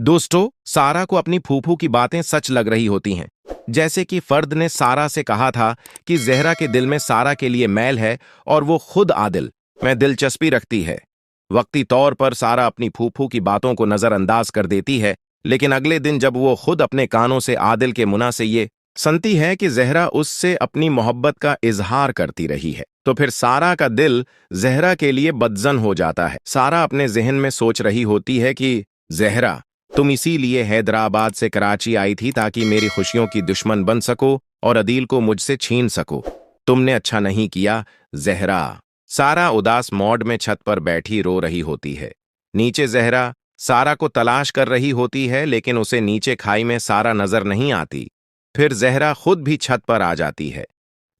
दोस्तों, सारा को अपनी फूफू की बातें सच लग रही होती हैं। जैसे कि फर्द ने सारा से कहा था कि जहरा के दिल में सारा के लिए मैल है और वो खुद आदिल में दिलचस्पी रखती है। वक्ती तौर पर सारा अपनी फूफू की बातों को नजरअंदाज कर देती है, लेकिन अगले दिन जब वो खुद अपने कानों से आदिल के मुंह से ये सुनती है कि जहरा उससे अपनी मोहब्बत का इजहार करती रही है, तो फिर सारा का दिल जहरा के लिए बदजन हो जाता है। सारा अपने जहन में सोच रही होती है कि जहरा, तुम इसीलिए हैदराबाद से कराची आई थी ताकि मेरी खुशियों की दुश्मन बन सको और अदील को मुझसे छीन सको। तुमने अच्छा नहीं किया जहरा। सारा उदास मोड में छत पर बैठी रो रही होती है। नीचे जहरा सारा को तलाश कर रही होती है, लेकिन उसे नीचे खाई में सारा नजर नहीं आती। फिर जहरा खुद भी छत पर आ जाती है।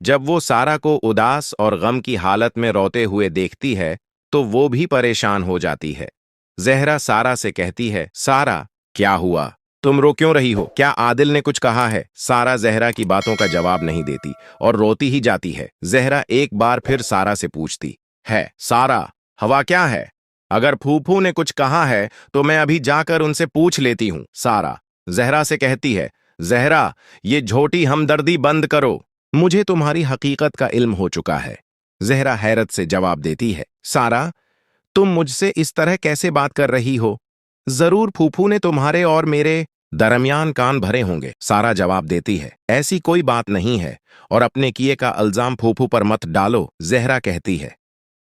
जब वो सारा को उदास और गम की हालत में रोते हुए देखती है तो वो भी परेशान हो जाती है। जहरा सारा से कहती है, सारा क्या हुआ, तुम रो क्यों रही हो? क्या आदिल ने कुछ कहा है? सारा जहरा की बातों का जवाब नहीं देती और रोती ही जाती है। जहरा एक बार फिर सारा से पूछती है, सारा, हवा क्या है? अगर फूफू ने कुछ कहा है तो मैं अभी जाकर उनसे पूछ लेती हूं। सारा जहरा से कहती है, जहरा, ये झोटी हमदर्दी बंद करो, मुझे तुम्हारी हकीकत का इल्म हो चुका है। जहरा हैरत से जवाब देती है, सारा, तुम मुझसे इस तरह कैसे बात कर रही हो? जरूर फूफू ने तुम्हारे और मेरे दरमियान कान भरे होंगे। सारा जवाब देती है, ऐसी कोई बात नहीं है और अपने किए का इल्जाम फूफू पर मत डालो। जहरा कहती है,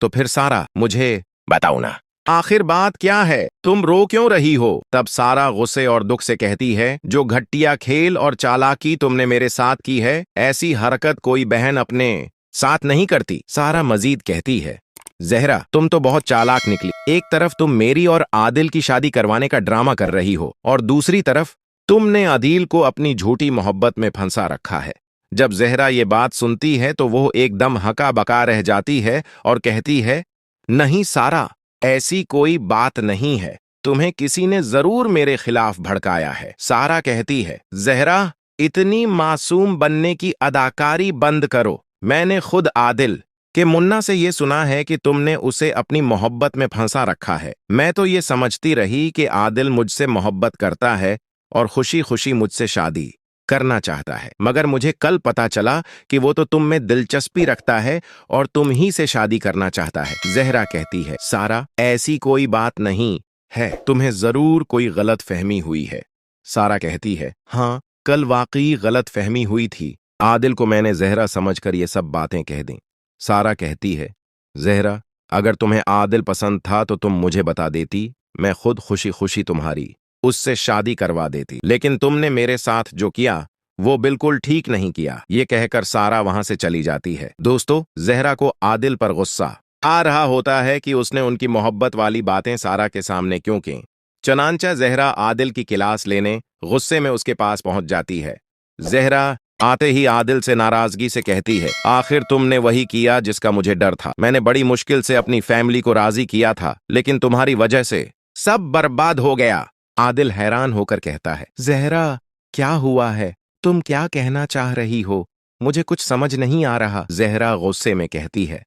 तो फिर सारा, मुझे बताओ ना, आखिर बात क्या है? तुम रो क्यों रही हो? तब सारा गुस्से और दुख से कहती है, जो घटिया खेल और चालाकी तुमने मेरे साथ की है, ऐसी हरकत कोई बहन अपने साथ नहीं करती। सारा मजीद कहती है, जहरा, तुम तो बहुत चालाक निकली। एक तरफ तुम मेरी और आदिल की शादी करवाने का ड्रामा कर रही हो और दूसरी तरफ तुमने आदिल को अपनी झूठी मोहब्बत में फंसा रखा है। जब जहरा ये बात सुनती है तो वो एकदम हका बका रह जाती है और कहती है, नहीं सारा, ऐसी कोई बात नहीं है, तुम्हें किसी ने जरूर मेरे खिलाफ भड़काया है। सारा कहती है, जहरा, इतनी मासूम बनने की अदाकारी बंद करो। मैंने खुद आदिल कि मुन्ना से ये सुना है कि तुमने उसे अपनी मोहब्बत में फंसा रखा है। मैं तो ये समझती रही कि आदिल मुझसे मोहब्बत करता है और खुशी खुशी मुझसे शादी करना चाहता है, मगर मुझे कल पता चला कि वो तो तुम में दिलचस्पी रखता है और तुम ही से शादी करना चाहता है। जहरा कहती है, सारा, ऐसी कोई बात नहीं है, तुम्हें जरूर कोई गलत फहमी हुई है। सारा कहती है, हाँ, कल वाकई गलत फहमी हुई थी। आदिल को मैंने जहरा समझकर ये सब बातें कह दी। सारा कहती है, जहरा, अगर तुम्हें आदिल पसंद था तो तुम मुझे बता देती, मैं खुद खुशी खुशी तुम्हारी उससे शादी करवा देती, लेकिन तुमने मेरे साथ जो किया वो बिल्कुल ठीक नहीं किया। ये कहकर सारा वहां से चली जाती है। दोस्तों, जहरा को आदिल पर गुस्सा आ रहा होता है कि उसने उनकी मोहब्बत वाली बातें सारा के सामने क्यों की। चनांचा जहरा आदिल की क्लास लेने गुस्से में उसके पास पहुंच जाती है। जहरा आते ही आदिल से नाराजगी से कहती है, आखिर तुमने वही किया जिसका मुझे डर था। मैंने बड़ी मुश्किल से अपनी फैमिली को राजी किया था, लेकिन तुम्हारी वजह से सब बर्बाद हो गया। आदिल हैरान होकर कहता है, जहरा, क्या हुआ है? तुम क्या कहना चाह रही हो? मुझे कुछ समझ नहीं आ रहा। जहरा गुस्से में कहती है,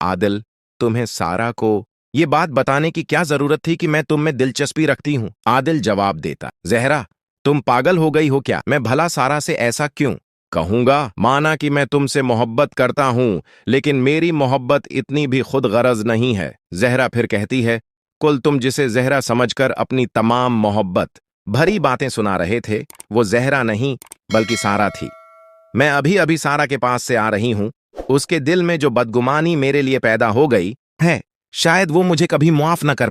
आदिल, तुम्हें सारा को ये बात बताने की क्या जरूरत थी कि मैं तुम में दिलचस्पी रखती हूँ? आदिल जवाब देता, जहरा, तुम पागल हो गई हो क्या? मैं भला सारा से ऐसा क्यों कहूंगा? माना कि मैं तुमसे मोहब्बत करता हूं, लेकिन मेरी मोहब्बत इतनी भी खुद गरज नहीं है। जहरा फिर कहती है, कुल तुम जिसे जहरा समझकर अपनी तमाम मोहब्बत भरी बातें सुना रहे थे, वो जहरा नहीं बल्कि सारा थी। मैं अभी अभी सारा के पास से आ रही हूं। उसके दिल में जो बदगुमानी मेरे लिए पैदा हो गई है, शायद वो मुझे कभी माफ न कर